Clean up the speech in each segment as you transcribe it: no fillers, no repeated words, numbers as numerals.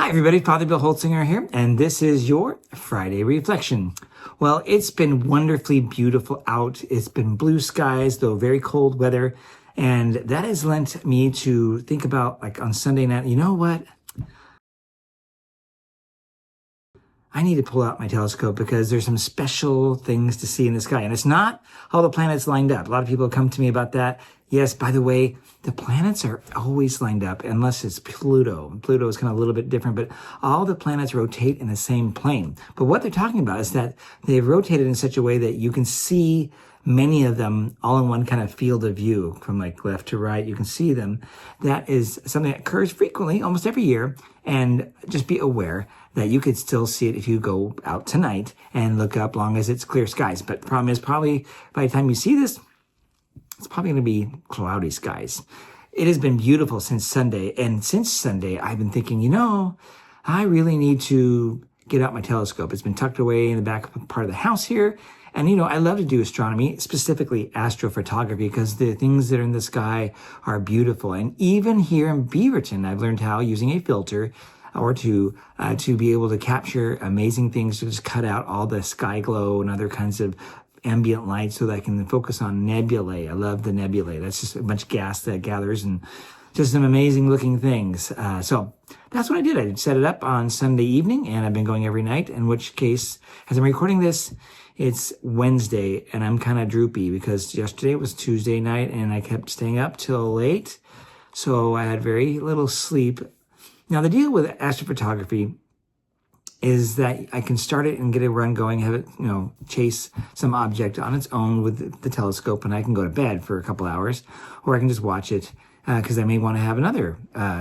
Hi, everybody. Father Bill Holtzinger here, and this is your Friday Reflection. Well, it's been wonderfully beautiful out. It's been blue skies, though very cold weather, and that has lent me to think about, like on Sunday night, you know what? I need to pull out my telescope because there's some special things to see in the sky. And it's not all the planets lined up. A lot of people come to me about that. Yes, by the way, the planets are always lined up unless it's Pluto. Pluto is kind of a little bit different, but all the planets rotate in the same plane. But what they're talking about is that they've rotated in such a way that you can see many of them all in one kind of field of view from like left to right. You can see them. That is something that occurs frequently, almost every year. And just be aware that you could still see it if you go out tonight and look up long as it's clear skies. But the problem is probably by the time you see this, it's probably going to be cloudy skies. It has been beautiful since Sunday. And since Sunday, I've been thinking, I really need to get out my telescope. It's been tucked away in the back part of the house here. And, I love to do astronomy, specifically astrophotography, because the things that are in the sky are beautiful. And even here in Beaverton, I've learned how, using a filter or to be able to capture amazing things, to just cut out all the sky glow and other kinds of ambient light so that I can focus on nebulae. I love the nebulae. That's just a bunch of gas that gathers and just some amazing looking things. So that's what I did. I set it up on Sunday evening and I've been going every night, in which case, as I'm recording this, it's Wednesday and I'm kind of droopy because yesterday was Tuesday night and I kept staying up till late. So I had very little sleep. Now the deal with astrophotography is that I can start it and get a run going, have it, chase some object on its own with the telescope, and I can go to bed for a couple hours, or I can just watch it because I may want to have another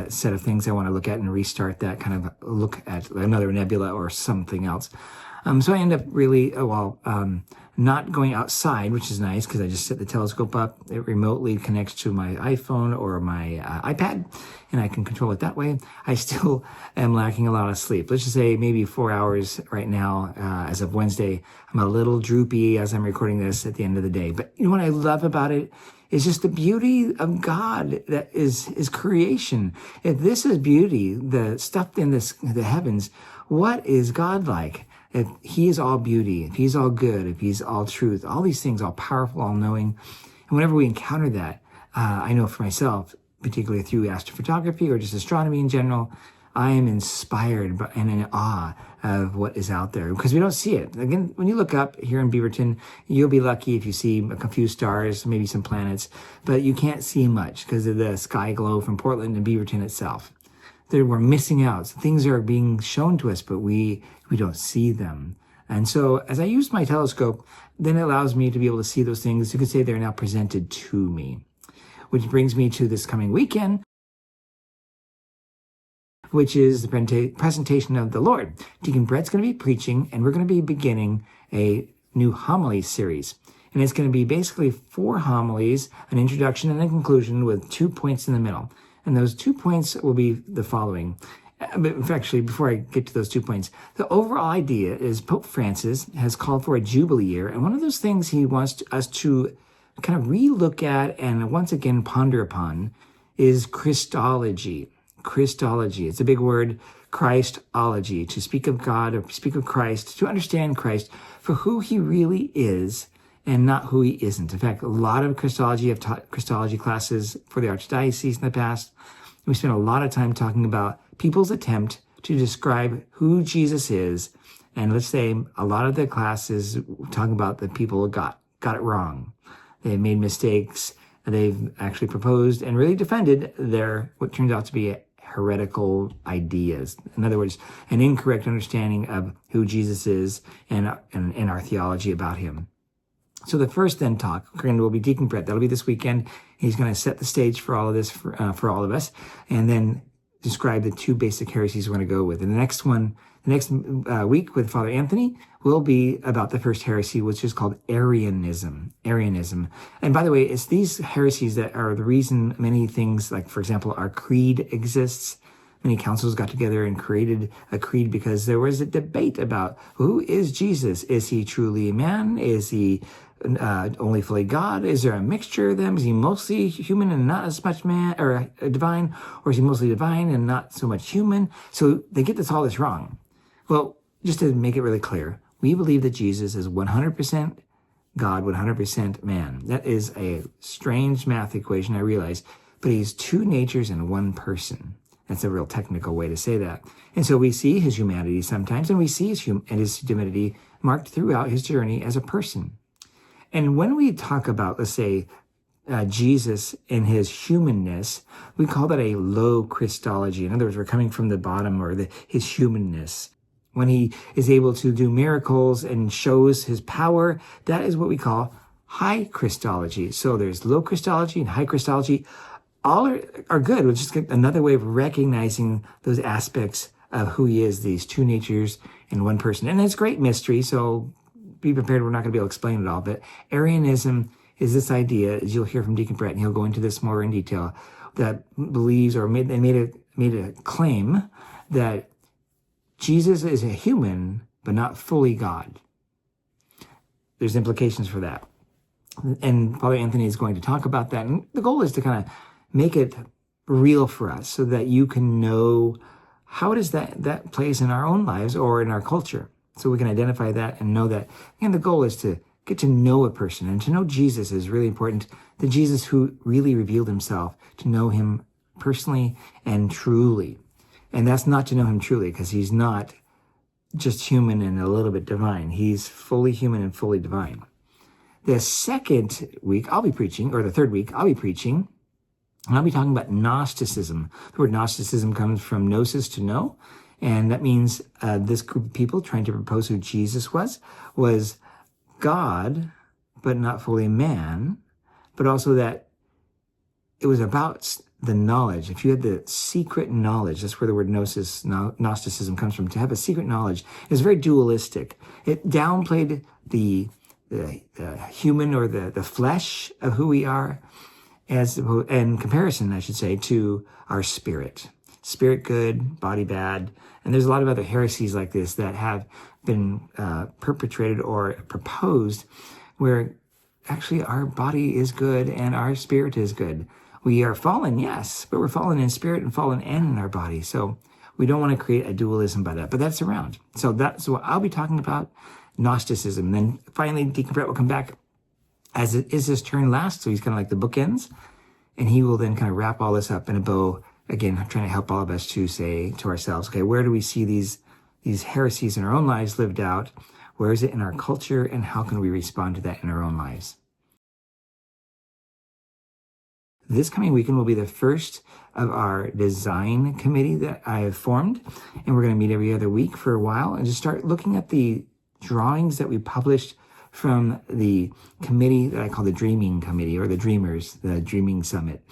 set of things I want to look at and restart that kind of look at another nebula or something else. So I end up really, not going outside, which is nice because I just set the telescope up. It remotely connects to my iPhone or my iPad, and I can control it that way. I still am lacking a lot of sleep. Let's just say maybe 4 hours right now as of Wednesday. I'm a little droopy as I'm recording this at the end of the day. But what I love about it is just the beauty of God that is creation. If this is beauty, the stuff in the heavens, what is God like? If he is all beauty, if he's all good, if he's all truth, all these things, all powerful, all knowing. And whenever we encounter that, I know for myself, particularly through astrophotography or just astronomy in general, I am inspired and in awe of what is out there because we don't see it. Again, when you look up here in Beaverton, you'll be lucky if you see a few stars, maybe some planets, but you can't see much because of the sky glow from Portland and Beaverton itself. We're missing out. Things are being shown to us, but we don't see them. And so as I use my telescope, then it allows me to be able to see those things. You could say they're now presented to me, which brings me to this coming weekend, which is the presentation of the Lord. Deacon Brett's going to be preaching, and we're going to be beginning a new homily series. And it's going to be basically 4 homilies, an introduction and a conclusion with 2 points in the middle. And those 2 points will be the following. But actually, before I get to those 2 points, the overall idea is Pope Francis has called for a Jubilee year. And one of those things he wants us to kind of relook at and once again ponder upon is Christology. Christology. It's a big word, Christology, to speak of God or speak of Christ, to understand Christ for who he really is and not who he isn't. In fact, a lot of Christology, I've taught Christology classes for the Archdiocese in the past. We spent a lot of time talking about people's attempt to describe who Jesus is. And let's say a lot of the classes talking about the people who got it wrong. They've made mistakes. They've actually proposed and really defended their, what turns out to be heretical ideas. In other words, an incorrect understanding of who Jesus is and our theology about him. So the first then talk will be Deacon Brett. That'll be this weekend. He's going to set the stage for all of this for all of us, and then describe the 2 basic heresies we're going to go with. And the next week with Father Anthony will be about the first heresy, which is called Arianism. Arianism. And by the way, it's these heresies that are the reason many things, like for example, our creed exists. Many councils got together and created a creed because there was a debate about who is Jesus? Is he truly a man? Is he only fully God? Is there a mixture of them? Is he mostly human and not as much man or divine? Or is he mostly divine and not so much human? So they get all this wrong. Well, just to make it really clear, we believe that Jesus is 100% God, 100% man. That is a strange math equation, I realize, but he's two natures in one person. That's a real technical way to say that. And so we see his humanity sometimes, and we see his divinity marked throughout his journey as a person. And when we talk about, let's say, Jesus and his humanness, we call that a low Christology. In other words, we're coming from the bottom, or his humanness. When he is able to do miracles and shows his power, that is what we call high Christology. So there's low Christology and high Christology. All are good. It's just another way of recognizing those aspects of who he is, these two natures in one person. And it's great mystery, so be prepared. We're not going to be able to explain it all. But Arianism is this idea, as you'll hear from Deacon Brett, and he'll go into this more in detail, that believes or made a claim that Jesus is a human, but not fully God. There's implications for that. And Father Anthony is going to talk about that. And the goal is to kind of make it real for us so that you can know how does that plays in our own lives or in our culture. So we can identify that and know that. And the goal is to get to know a person, and to know Jesus is really important. The Jesus who really revealed himself, to know him personally and truly. And that's not to know him truly, because he's not just human and a little bit divine. He's fully human and fully divine. The second week I'll be preaching, or the third week I'll be preaching, and I'll be talking about Gnosticism. The word Gnosticism comes from gnosis, to know. And that means this group of people trying to propose who Jesus was God, but not fully man, but also that it was about the knowledge. If you had the secret knowledge, that's where the word Gnosticism comes from, to have a secret knowledge. It's very dualistic. It downplayed the human, or the flesh of who we are, as in comparison, I should say, to our spirit. Spirit good, body bad. And there's a lot of other heresies like this that have been perpetrated or proposed, where actually our body is good and our spirit is good. We are fallen, yes, but we're fallen in spirit and fallen and in our body. So we don't want to create a dualism by that, but that's around. So that's what I'll be talking about, Gnosticism. Then finally, Deacon Brett will come back as it is his turn last. So he's kind of like the bookends, and he will then kind of wrap all this up in a bow. Again, I'm trying to help all of us to say to ourselves, okay, where do we see these heresies in our own lives lived out? Where is it in our culture, and how can we respond to that in our own lives? This coming weekend will be the first of our design committee that I have formed, and we're going to meet every other week for a while and just start looking at the drawings that we published from the committee that I call the Dreaming Committee, or the Dreamers, the Dreaming Summit.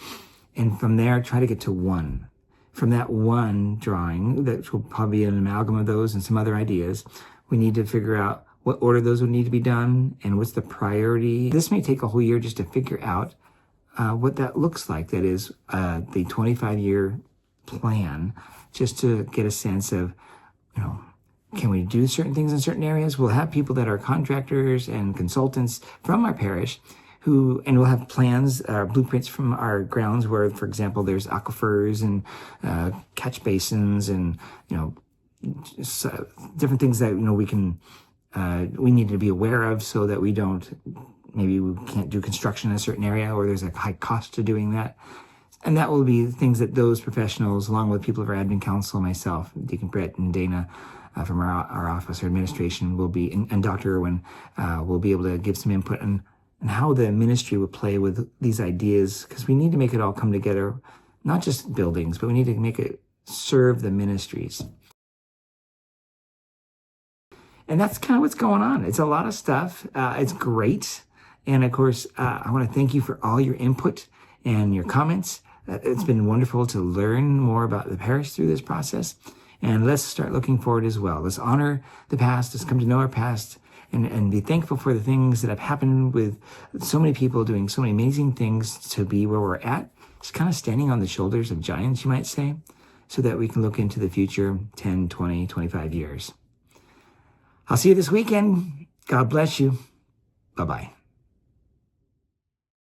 And from there, try to get to one. From that one drawing, that will probably be an amalgam of those and some other ideas, we need to figure out what order those would need to be done and what's the priority. This may take a whole year just to figure out what that looks like. That is the 25-year plan, just to get a sense of, can we do certain things in certain areas? We'll have people that are contractors and consultants from our parish and we'll have plans, blueprints from our grounds where, for example, there's aquifers and catch basins and, different things that, we need to be aware of, so that maybe we can't do construction in a certain area, or there's a high cost to doing that. And that will be things that those professionals, along with people of our admin council, myself, Deacon Brett and Dana from our office or administration, will be, and Dr. Irwin will be able to give some input on how the ministry would play with these ideas, because we need to make it all come together, not just buildings, but we need to make it serve the ministries. And that's kind of what's going on. It's a lot of stuff. It's great. And of course, I want to thank you for all your input and your comments. It's been wonderful to learn more about the parish through this process. And let's start looking forward as well. Let's honor the past. Let's come to know our past and be thankful for the things that have happened with so many people doing so many amazing things to be where we're at. Just kind of standing on the shoulders of giants, you might say, so that we can look into the future 10, 20, 25 years. I'll see you this weekend. God bless you. Bye-bye.